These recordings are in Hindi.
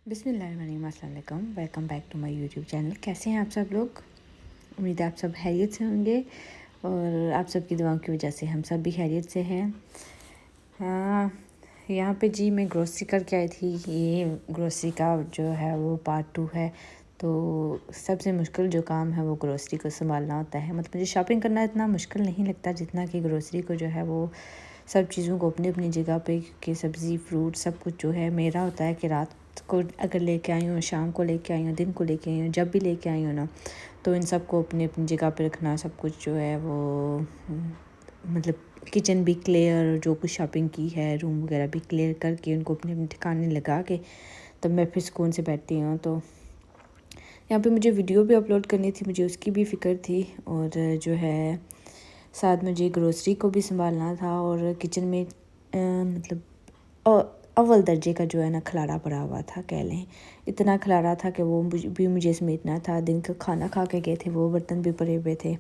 बिस्मिल्लाहिर्रहमानिर्रहीम, अस्सलाम वालेकुम। Welcome back to my YouTube channel. कैसे हैं आप सब लोग? उम्मीद है आप सब खैरियत से होंगे और आप सब की दुआओं की वजह से हम सब भी खैरियत से हैं। यहाँ पे जी मैं ग्रोसरी करके आई थी। ये ग्रोसरी का जो है वो पार्ट 2 है। तो सबसे मुश्किल जो काम है वो ग्रोसरी को संभालना होता है। मतलब मुझे शॉपिंग करना इतना मुश्किल नहीं लगता जितना कि ग्रोसरी को जो है वो सब चीज़ों को अपनी अपनी जगह पे, कि सब्ज़ी फ्रूट सब कुछ जो है मेरा होता है कि रात को अगर लेके आई हूँ, शाम को लेके आई हूँ, दिन को लेके आई हूँ, जब भी लेके आई हूँ ना, तो इन सब को अपनी अपनी जगह पे रखना सब कुछ जो है वो मतलब किचन भी क्लियर, जो कुछ शॉपिंग की है रूम वगैरह भी क्लियर करके उनको अपने अपने ठिकाने लगा के तब मैं फिर सुकून से बैठती हूँ। तो यहाँ पे मुझे वीडियो भी अपलोड करनी थी, मुझे उसकी भी फ़िक्र थी और जो है साथ मुझे ग्रोसरी को भी संभालना था और किचन में मतलब अव्वल दर्जे का जो है ना खलारा पड़ा हुआ था, कह लें। इतना खलारा था कि वो मुझे समेटना था। दिन का खाना खा के गए थे, वो बर्तन भी पड़े हुए थे।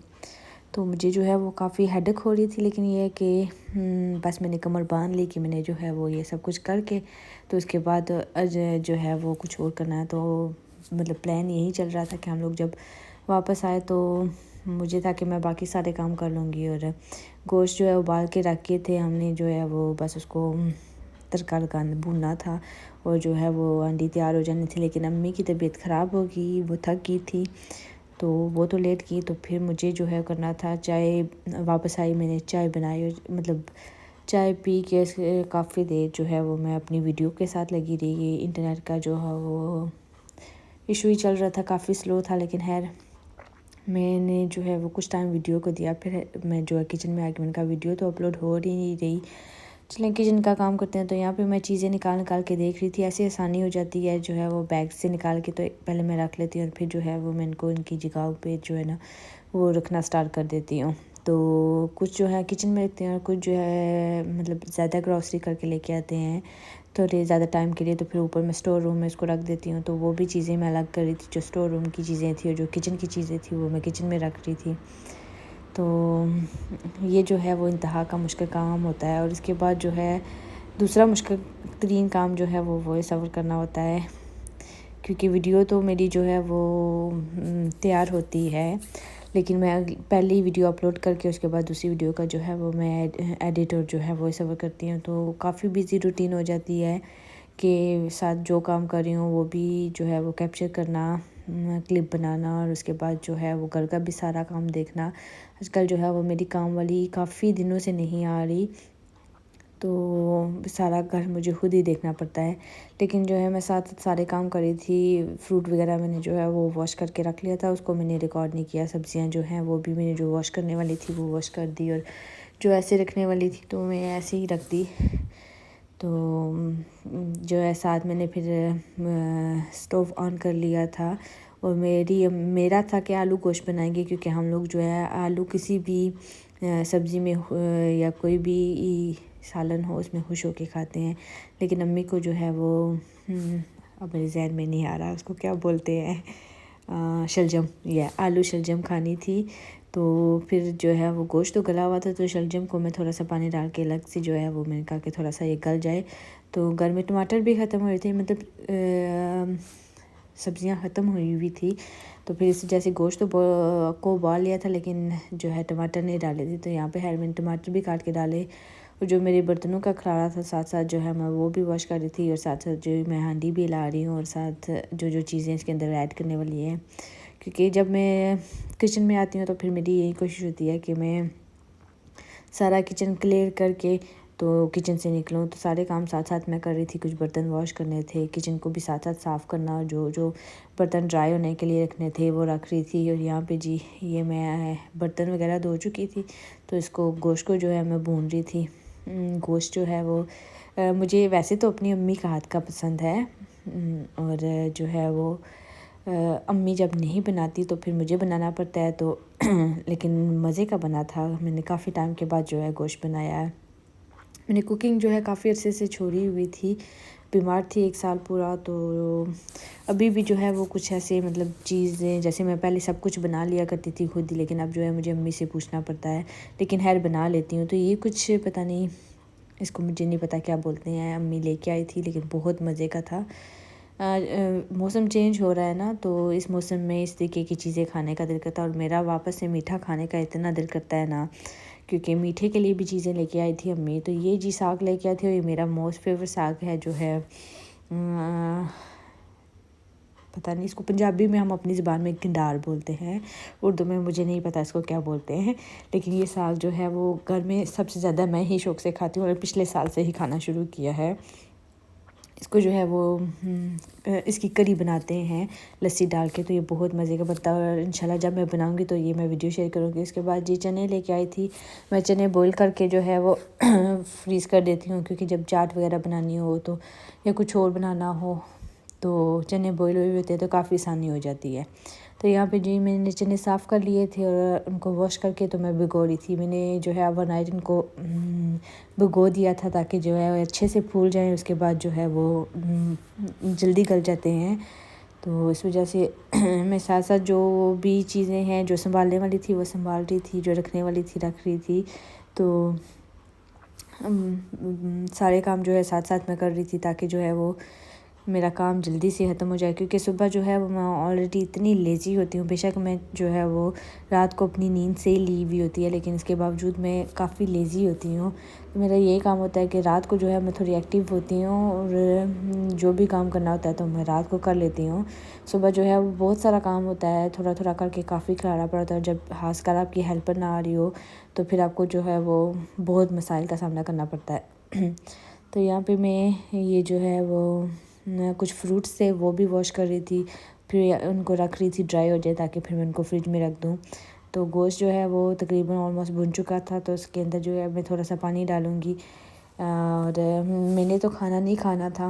तो मुझे जो है वो काफ़ी हेडेक हो रही थी, लेकिन ये है कि बस मैंने कमर बांध ली कि मैंने जो है वो ये सब कुछ करके तो उसके बाद जो है वो कुछ और करना है। तो मतलब प्लान यही चल रहा था कि हम लोग जब वापस आए तो मुझे था कि मैं बाकी सारे काम कर लूँगी। और गोश्त जो है उबाल के रखे थे हमने, जो है वो बस उसको तड़का लगाना भूनना था और जो है वो अंडी तैयार हो जानी थी। लेकिन अम्मी की तबीयत ख़राब हो गई, वो थक गई थी तो वो तो लेट की। तो फिर मुझे जो है करना था, चाय वापस आई, मैंने चाय बनाई और मतलब चाय पी के काफ़ी देर जो है वो मैं अपनी वीडियो के साथ लगी रही। इंटरनेट का जो है वो इशू ही चल रहा था, काफ़ी स्लो था, लेकिन खैर मैंने जो है वो कुछ टाइम वीडियो को दिया। फिर मैं जो है किचन में आके मैंने कहा वीडियो तो अपलोड हो ही नहीं रही, चलें किचन का काम करते हैं। तो यहाँ पे मैं चीज़ें निकाल के देख रही थी। ऐसे आसानी हो जाती है जो है वो बैग से निकाल के, तो पहले मैं रख लेती हूँ और फिर जो है वो मैं इनको इनकी जगह पे जो है ना वो रखना स्टार्ट कर देती हूँ। तो कुछ जो है किचन में रखते हैं और कुछ जो है मतलब ज़्यादा ग्रॉसरी करके लेके आते हैं थोड़े ज़्यादा टाइम के लिए, तो फिर ऊपर मैं स्टोर रूम में इसको रख देती हूँ। तो वो भी चीज़ें मैं अलग कर रही थी, जो स्टोर रूम की चीज़ें थी और जो किचन की चीज़ें थी वो मैं किचन में रख रही थी। तो ये जो है वो इंतहा का मुश्किल काम होता है। और इसके बाद जो है दूसरा मुश्किल तरीन काम जो है वो वॉइस ओवर करना होता है, क्योंकि वीडियो तो मेरी जो है वो तैयार होती है, लेकिन मैं पहले ही वीडियो अपलोड करके उसके बाद दूसरी वीडियो का जो है वो मैं एडिट और जो है वॉइस ओवर करती हूँ। तो काफ़ी बिजी रूटीन हो जाती है कि साथ जो काम कर रही हूँ वो भी जो है वो कैप्चर करना, क्लिप बनाना और उसके बाद जो है वो घर का भी सारा काम देखना। आजकल जो है वो मेरी काम वाली काफ़ी दिनों से नहीं आ रही, तो सारा घर मुझे खुद ही देखना पड़ता है। लेकिन जो है मैं साथ सारे काम कर रही थी। फ्रूट वगैरह मैंने जो है वो वॉश करके रख लिया था, उसको मैंने रिकॉर्ड नहीं किया। सब्जियां जो हैं वो भी मैंने जो वॉश करने वाली थी वो वॉश कर दी और जो ऐसे रखने वाली थी तो मैं ऐसे ही रख दी। तो जो है साथ मैंने फिर स्टोव ऑन कर लिया था और मेरा था कि आलू गोश्त बनाएंगे, क्योंकि हम लोग जो है आलू किसी भी सब्ज़ी में या कोई भी सालन हो उसमें खुश होके खाते हैं। लेकिन अम्मी को जो है वो अब मेरे जहन में नहीं आ रहा उसको क्या बोलते हैं, शलजम, या आलू शलजम खानी थी। तो फिर जो है वो गोश्त तो गला हुआ था, तो शलजम को मैं थोड़ा सा पानी डाल के अलग से जो है वो मैंने कहा कि थोड़ा सा ये गल जाए। तो घर में टमाटर भी ख़त्म हो रहे थे, मतलब सब्ज़ियाँ ख़त्म हुई हुई थी। तो फिर इस जैसे गोश्त तो को उबाल लिया था, लेकिन जो है टमाटर नहीं डाले थे। तो यहाँ पे है मैंने टमाटर भी काट के डाले और जो मेरे बर्तनों का खलारा था साथ साथ जो है मैं वो भी वॉश कर रही थी और साथ साथ जो मैं हांडी भी ला रही हूँ और साथ जो जो चीज़ें इसके अंदर ऐड करने वाली हैं। क्योंकि जब मैं किचन में आती हूँ तो फिर मेरी यही कोशिश होती है कि मैं सारा किचन क्लियर करके तो किचन से निकलूँ। तो सारे काम साथ साथ मैं कर रही थी। कुछ बर्तन वॉश करने थे, किचन को भी साथ साथ साफ़ करना, जो जो बर्तन ड्राई होने के लिए रखने थे वो रख रही थी। और यहाँ पे जी ये मैं बर्तन वगैरह धो चुकी थी, तो इसको गोश्त को जो है मैं भून रही थी। गोश्त जो है वो मुझे वैसे तो अपनी अम्मी का हाथ का पसंद है, और जो है वो अम्मी जब नहीं बनाती तो फिर मुझे बनाना पड़ता है। तो लेकिन मज़े का बना था। मैंने काफ़ी टाइम के बाद जो है गोश्त बनाया है। मैंने कुकिंग जो है काफ़ी अरसे से छोड़ी हुई थी, बीमार थी 1 साल पूरा। तो अभी भी जो है वो कुछ ऐसे मतलब चीज़ें, जैसे मैं पहले सब कुछ बना लिया करती थी खुद ही, लेकिन अब जो है मुझे अम्मी से पूछना पड़ता है, लेकिन खैर बना लेती हूँ। तो ये कुछ पता नहीं, इसको मुझे नहीं पता क्या बोलते हैं, अम्मी लेके आई थी लेकिन बहुत मज़े का था। मौसम चेंज हो रहा है ना, तो इस मौसम में इस तरीके की चीज़ें खाने का दिल करता है। और मेरा वापस से मीठा खाने का इतना दिल करता है ना, क्योंकि मीठे के लिए भी चीज़ें लेके आई थी अम्मी। तो ये जी साग लेके आई थी, और ये मेरा मोस्ट फेवरेट साग है, जो है पता नहीं इसको पंजाबी में हम अपनी ज़बान में गिंडार बोलते हैं, उर्दू में मुझे नहीं पता इसको क्या बोलते हैं। लेकिन ये साग जो है वो घर में सबसे ज़्यादा मैं ही शौक़ से खाती हूँ, और पिछले साल से ही खाना शुरू किया है। इसको जो है वो इसकी करी बनाते हैं लस्सी डाल के, तो ये बहुत मज़े का बनता है। और इंशाल्लाह जब मैं बनाऊंगी तो ये मैं वीडियो शेयर करूँगी। इसके बाद जी चने लेके आई थी, मैं चने बॉईल करके जो है वो फ्रीज़ कर देती हूँ, क्योंकि जब चाट वगैरह बनानी हो तो या कुछ और बनाना हो तो चने बॉईल हुए होते हैं तो काफ़ी आसानी हो जाती है। तो यहाँ पे जी मैंने चने साफ़ कर लिए थे, और उनको वॉश करके तो मैं भिगो रही थी। मैंने जो है ओवरनाइट इनको भिगो दिया था, ताकि जो है अच्छे से फूल जाएं। उसके बाद जो है वो जल्दी गल जाते हैं। तो इस वजह से मैं साथ साथ जो भी चीज़ें हैं जो संभालने वाली थी वो संभाल रही थी, जो रखने वाली थी रख रही थी। तो सारे काम जो है साथ साथ मैं कर रही थी, ताकि जो है वो मेरा काम जल्दी से ख़त्म हो जाए। क्योंकि सुबह जो है वो मैं ऑलरेडी इतनी लेज़ी होती हूँ, बेशक मैं जो है वो रात को अपनी नींद से ही ली हुई होती है, लेकिन इसके बावजूद मैं काफ़ी लेज़ी होती हूँ। तो मेरा यही काम होता है कि रात को जो है मैं थोड़ी एक्टिव होती हूँ, और जो भी काम करना होता है तो मैं रात को कर लेती हूँ। सुबह जो है वो बहुत सारा काम होता है, थोड़ा थोड़ा करके काफ़ी खिलाना पड़ता है। जब खासकर आपकी हेल्पर ना आ रही हो तो फिर आपको जो है वो बहुत मसाइल का सामना करना पड़ता है। तो यहाँ पे मैं ये जो है वो कुछ फ्रूट्स थे वो भी वॉश कर रही थी, फिर उनको रख रही थी ड्राई हो जाए, ताकि फिर मैं उनको फ्रिज में रख दूँ। तो गोश्त जो है वो तकरीबन ऑलमोस्ट भुन चुका था, तो उसके अंदर जो है मैं थोड़ा सा पानी डालूँगी। और मैंने तो खाना नहीं खाना था,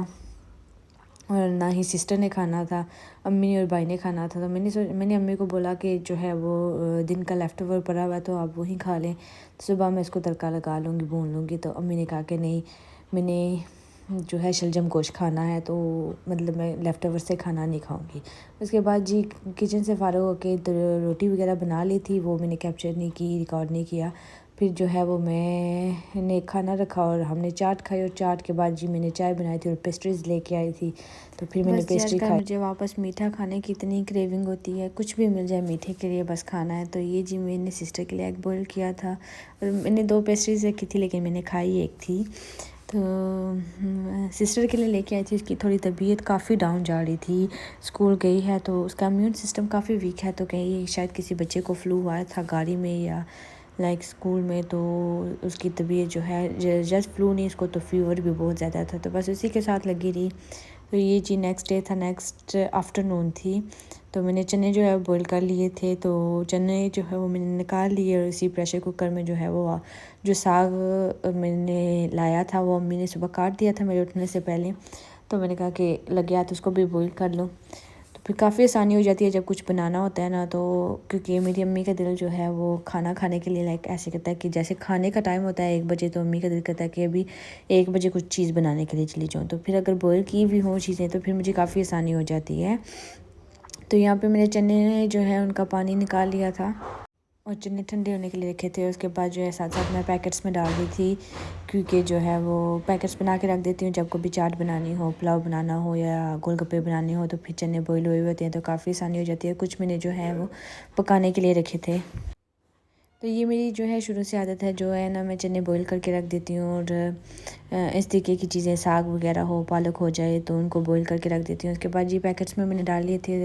और ना ही सिस्टर ने खाना था, अम्मी और भाई ने खाना था। तो मैंने अम्मी को बोला कि जो है वो दिन का लेफ़्ट ओवर पड़ा हुआ है तो आप वही खा लें, तो सुबह मैं इसको तड़का लगा लूँगी, भून लूँगी। तो अम्मी ने कहा कि नहीं, मैंने जो है शलजम गोश्त खाना है, तो मतलब मैं लेफ़्ट ओवर से खाना नहीं खाऊंगी। उसके बाद जी किचन से फ़ारिग होके रोटी वगैरह बना ली थी, वो मैंने कैप्चर नहीं की, रिकॉर्ड नहीं किया। फिर जो है वो मैंने खाना रखा और हमने चाट खाई, और चाट के बाद जी मैंने चाय बनाई थी और पेस्ट्रीज़ लेके आई थी, तो फिर मैंने पेस्ट्री खाई। मुझे वापस मीठा खाने की इतनी क्रेविंग होती है, कुछ भी मिल जाए मीठे के लिए बस खाना है। तो ये जी मैंने सिस्टर के लिए एग बॉईल किया था, और मैंने 2 पेस्ट्रीज़ रखी थी, लेकिन मैंने खाई एक थी। तो सिस्टर के लिए लेके आई थी। उसकी थोड़ी तबीयत काफ़ी डाउन जा रही थी, स्कूल गई है तो उसका इम्यून सिस्टम काफ़ी वीक है, तो कहीं शायद किसी बच्चे को फ्लू आया था गाड़ी में या स्कूल में, तो उसकी तबीयत जो है जस्ट फ्लू नहीं, इसको तो फीवर भी बहुत ज़्यादा था, तो बस उसी के साथ लगी रही। तो ये जी नेक्स्ट डे था, नेक्स्ट आफ्टरनून थी। तो मैंने चने जो है बॉईल कर लिए थे, तो चने जो है वो मैंने निकाल लिए, और इसी प्रेशर कुकर में जो है वो जो साग मैंने लाया था वो अम्मी ने सुबह काट दिया था मेरे उठने से पहले। तो मैंने कहा कि लग गया तो उसको भी बॉईल कर लो, तो फिर काफ़ी आसानी हो जाती है जब कुछ बनाना होता है ना। तो क्योंकि मेरी अम्मी का दिल जो है वो खाना खाने के लिए ऐसे करता है कि जैसे खाने का टाइम होता है 1 बजे, तो अम्मी का दिल करता है कि अभी 1 बजे कुछ चीज़ बनाने के लिए चली जाऊँ। तो फिर अगर बॉईल की हुई हो चीज़ें तो फिर मुझे काफ़ी आसानी हो जाती है। तो यहाँ पे मैंने चने जो है उनका पानी निकाल लिया था, और चने ठंडे होने के लिए रखे थे। उसके बाद जो है साथ साथ मैं पैकेट्स में डाल दी थी, क्योंकि जो है वो पैकेट्स बना के रख देती हूँ, जब कभी चाट बनानी हो, पुलाव बनाना हो या गोलगप्पे बनाने हो, तो फिर चने बॉईल हुए होते हैं तो काफ़ी आसानी हो जाती है। कुछ मैंने जो है वो पकाने के लिए रखे थे। तो ये मेरी जो है शुरू से आदत है, जो है ना मैं चने बॉईल करके रख देती हूँ, और इस तरीके की चीज़ें साग वगैरह हो, पालक हो जाए तो उनको बॉईल करके रख देती हूँ। उसके बाद ये पैकेट्स में मैंने डाल लिए थे,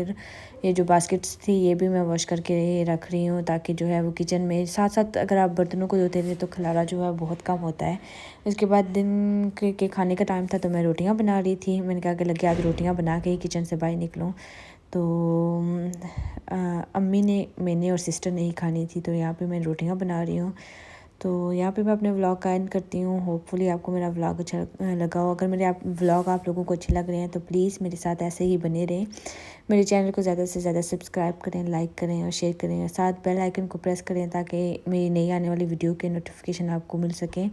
ये जो बास्केट्स थी ये भी मैं वॉश करके रख रही हूँ, ताकि जो है वो किचन में साथ साथ अगर आप बर्तनों को धोते थे तो खलारा जो है बहुत कम होता है। उसके बाद दिन के खाने का टाइम था, तो मैं रोटियाँ बना रही थी। मैंने कहा कि लगे आज रोटियाँ बना के ही किचन से बाहर निकलूँ। तो अम्मी ने, मैंने और सिस्टर ने ही खानी थी, तो यहाँ पे मैं रोटियाँ बना रही हूँ। तो यहाँ पे मैं अपने व्लॉग का एंड करती हूँ। होपफुली आपको मेरा व्लॉग अच्छा लगा हो। अगर मेरे व्लॉग आप लोगों को अच्छे लग रहे हैं तो प्लीज़ मेरे साथ ऐसे ही बने रहें। मेरे चैनल को ज़्यादा से ज़्यादा सब्सक्राइब करें, लाइक करें और शेयर करें, और साथ बेल आइकन को प्रेस करें, ताकि मेरी नई आने वाली वीडियो के नोटिफिकेशन आपको मिल सकें।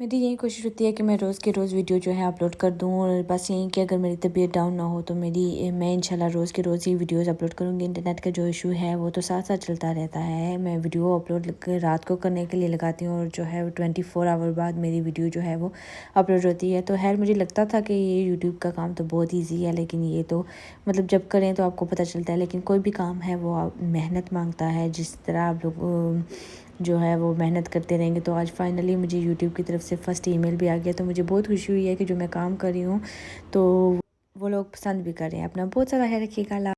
मेरी यही कोशिश होती है कि मैं रोज़ के रोज़ वीडियो जो है अपलोड कर दूँ, और बस यही कि अगर मेरी तबीयत डाउन ना हो तो मैं इंशाल्लाह रोज़ के रोज़ ही वीडियोस अपलोड करूँगी। इंटरनेट का जो इशू है वो तो साथ साथ चलता रहता है। मैं वीडियो अपलोड रात को करने के लिए लगाती हूँ, और जो है वो 24 आवर बाद मेरी वीडियो जो है वो अपलोड होती है। तो खैर मुझे लगता था कि ये यूट्यूब का काम तो बहुत ईजी है, लेकिन ये तो मतलब जब करें तो आपको पता चलता है। लेकिन कोई भी काम है वो मेहनत मांगता है। जिस तरह आप लोग जो है वो मेहनत करते रहेंगे, तो आज फाइनली मुझे यूट्यूब की तरफ से फ़र्स्ट ईमेल भी आ गया। तो मुझे बहुत खुशी हुई है कि जो मैं काम कर रही हूँ तो वो लोग पसंद भी कर रहे हैं। अपना बहुत सारा ख्याल रखिएगा।